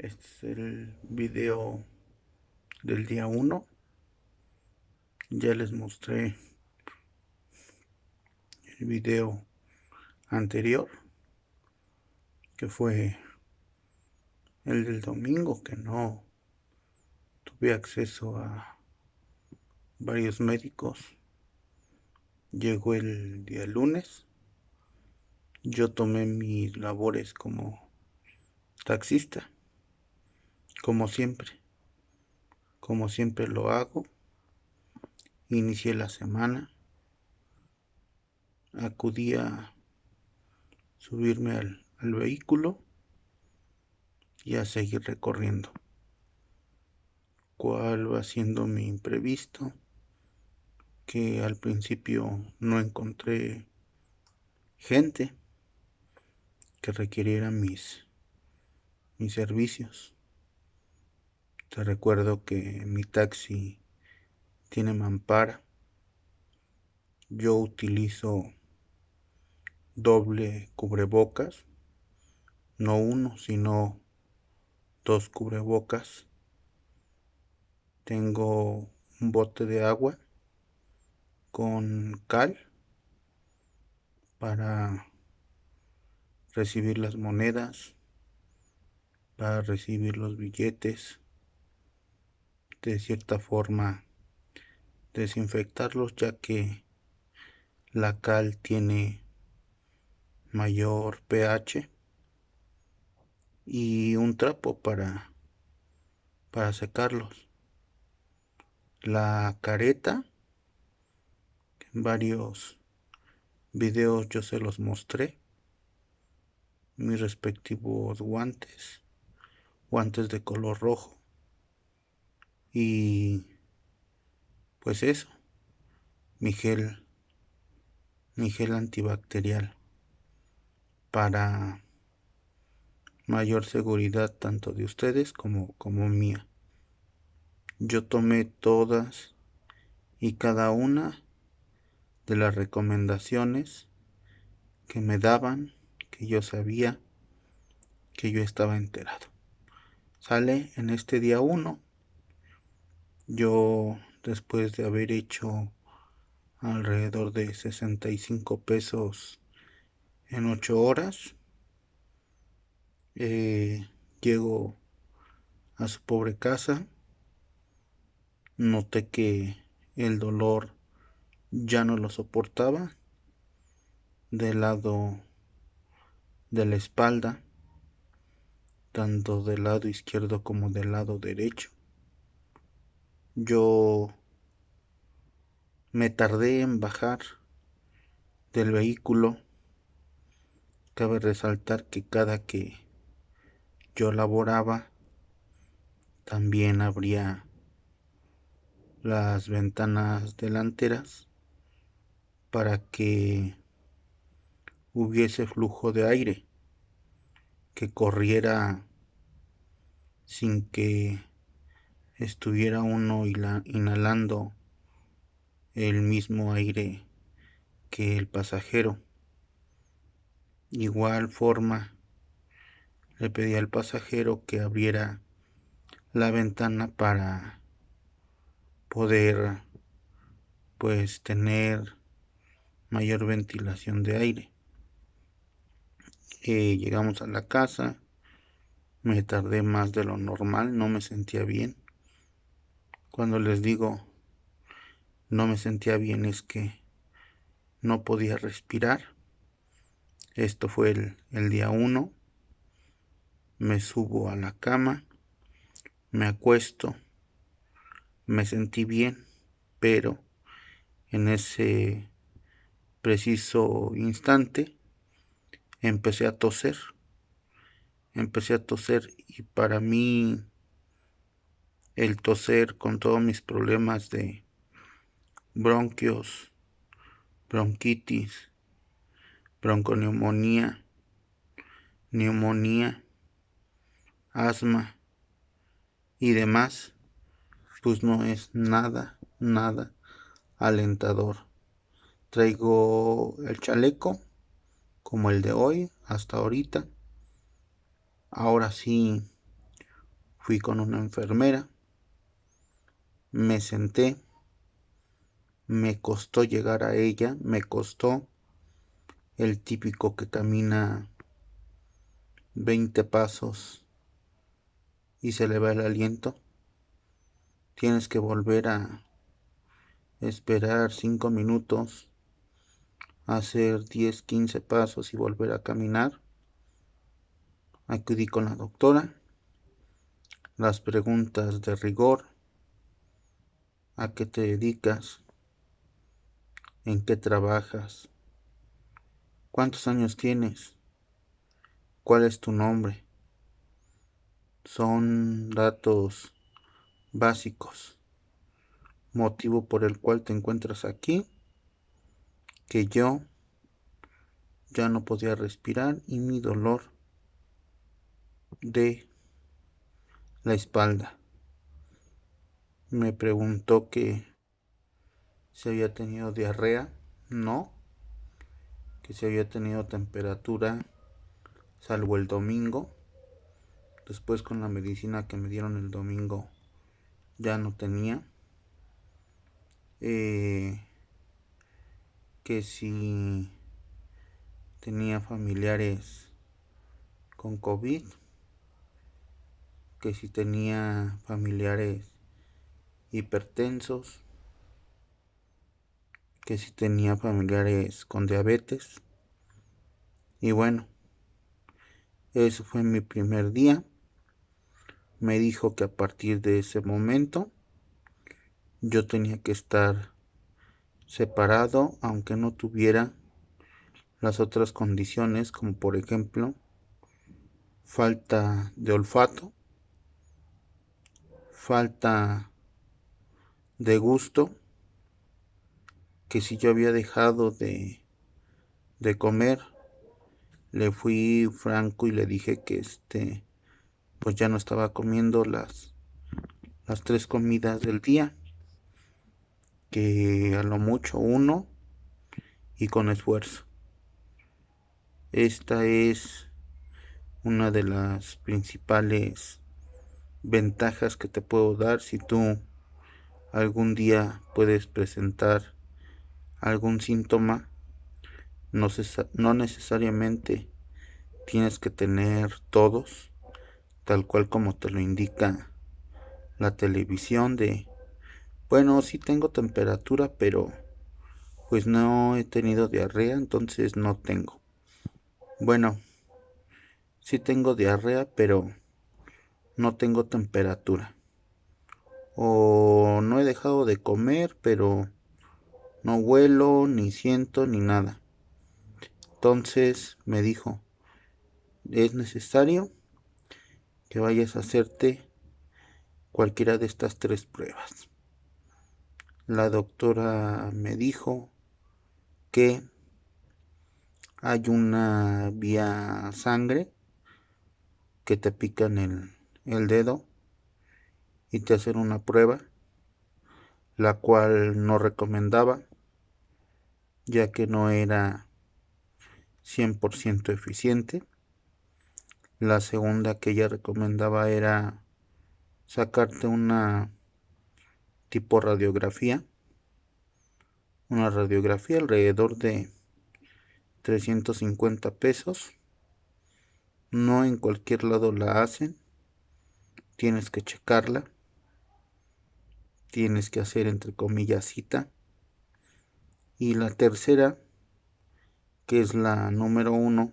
Este es el video del día 1. Ya les mostré el video anterior, que fue el del domingo, que no tuve acceso a varios médicos. Llegó el día lunes. Yo tomé mis labores como taxista, como siempre lo hago. Inicié la semana, acudí a subirme al vehículo y a seguir recorriendo. ¿Cuál va siendo mi imprevisto? Que al principio no encontré gente que requiriera mis servicios. Te recuerdo que mi taxi tiene mampara. Yo utilizo doble cubrebocas, no uno, sino dos cubrebocas. Tengo un bote de agua con cal para recibir las monedas, para recibir los billetes, de cierta forma desinfectarlos, ya que la cal tiene mayor pH, y un trapo para secarlos. La careta, en varios videos yo se los mostré, mis respectivos guantes de color rojo, y pues eso, mi gel antibacterial para mayor seguridad tanto de ustedes como mía. Yo tomé todas y cada una de las recomendaciones que me daban, que yo sabía, que yo estaba enterado. Sale en este día 1. Yo, después de haber hecho alrededor de 65 pesos en 8 horas, llego a su pobre casa. Noté que el dolor ya no lo soportaba del lado de la espalda, tanto del lado izquierdo como del lado derecho. Yo me tardé en bajar del vehículo. Cabe resaltar que cada que yo laboraba, también abría las ventanas delanteras para que hubiese flujo de aire que corriera sin que estuviera uno inhalando el mismo aire que el pasajero. Igual forma, le pedí al pasajero que abriera la ventana para poder pues tener mayor ventilación de aire. Llegamos a la casa, me tardé más de lo normal, no me sentía bien. Cuando les digo no me sentía bien, es que no podía respirar. Esto fue el día 1. Me subo a la cama, me acuesto, me sentí bien, pero en ese preciso instante empecé a toser. Y para mí el toser, con todos mis problemas de bronquios, bronquitis, bronconeumonía, neumonía, asma y demás, pues no es nada alentador. Traigo el chaleco como el de hoy hasta ahorita. Ahora sí Fui con una enfermera, me senté, me costó llegar a ella, me costó el típico que camina 20 pasos y se le va el aliento. Tienes que volver a esperar 5 minutos, hacer 10, 15 pasos y volver a caminar. Acudí con la doctora. Las preguntas de rigor: ¿a qué te dedicas? ¿En qué trabajas? ¿Cuántos años tienes? ¿Cuál es tu nombre? Son datos básicos. Motivo por el cual te encuentras aquí: que yo ya no podía respirar y mi dolor de la espalda. Me preguntó que si había tenido diarrea. No. Que si había tenido temperatura, salvo el domingo. Después, con la medicina que me dieron el domingo, ya no tenía. Que si tenía familiares con COVID, que si tenía familiares hipertensos, que si tenía familiares con diabetes. Y bueno, eso fue mi primer día. Me dijo que a partir de ese momento yo tenía que estar separado, aunque no tuviera las otras condiciones, como por ejemplo falta de olfato, falta de gusto. Que si yo había dejado de comer, le fui franco y le dije que pues ya no estaba comiendo las 3 comidas del día, que a lo mucho uno y con esfuerzo. Esta es una de las principales ventajas que te puedo dar si tú algún día puedes presentar algún síntoma. No necesariamente tienes que tener todos, tal cual como te lo indica la televisión, de, bueno, sí tengo temperatura, pero pues no he tenido diarrea, entonces no tengo. Bueno, sí tengo diarrea, pero no tengo temperatura. O no he dejado de comer, pero no huelo, ni siento, ni nada. Entonces me dijo: es necesario que vayas a hacerte cualquiera de estas 3 pruebas. La doctora me dijo que hay una vía sangre que te pican el dedo y te hacen una prueba, la cual no recomendaba, ya que no era 100% eficiente. La segunda que ella recomendaba era sacarte una tipo radiografía, alrededor de 350 pesos. No en cualquier lado la hacen, tienes que checarla, tienes que hacer entre comillas cita. Y la tercera, que es la número 1,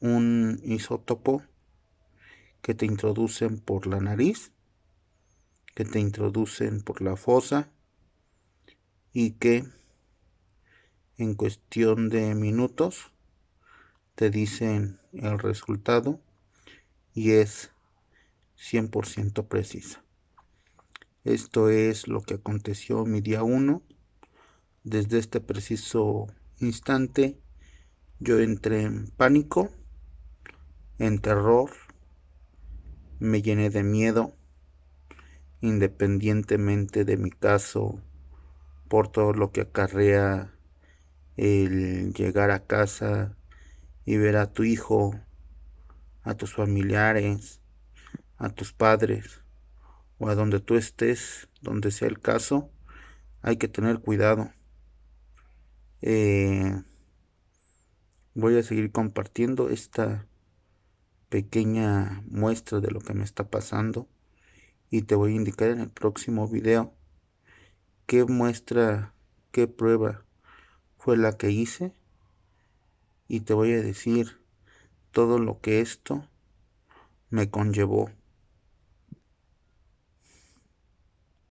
un isótopo que te introducen por la nariz, que te introducen por la fosa y que en cuestión de minutos te dicen el resultado y es 100% precisa. Esto es lo que aconteció mi día 1. Desde este preciso instante yo entré en pánico, en terror, me llené de miedo, independientemente de mi caso, por todo lo que acarrea el llegar a casa y ver a tu hijo, a tus familiares, a tus padres o a donde tú estés, donde sea el caso, hay que tener cuidado. Voy a seguir compartiendo esta pequeña muestra de lo que me está pasando y te voy a indicar en el próximo video qué muestra, qué prueba fue la que hice y te voy a decir todo lo que esto me conllevó.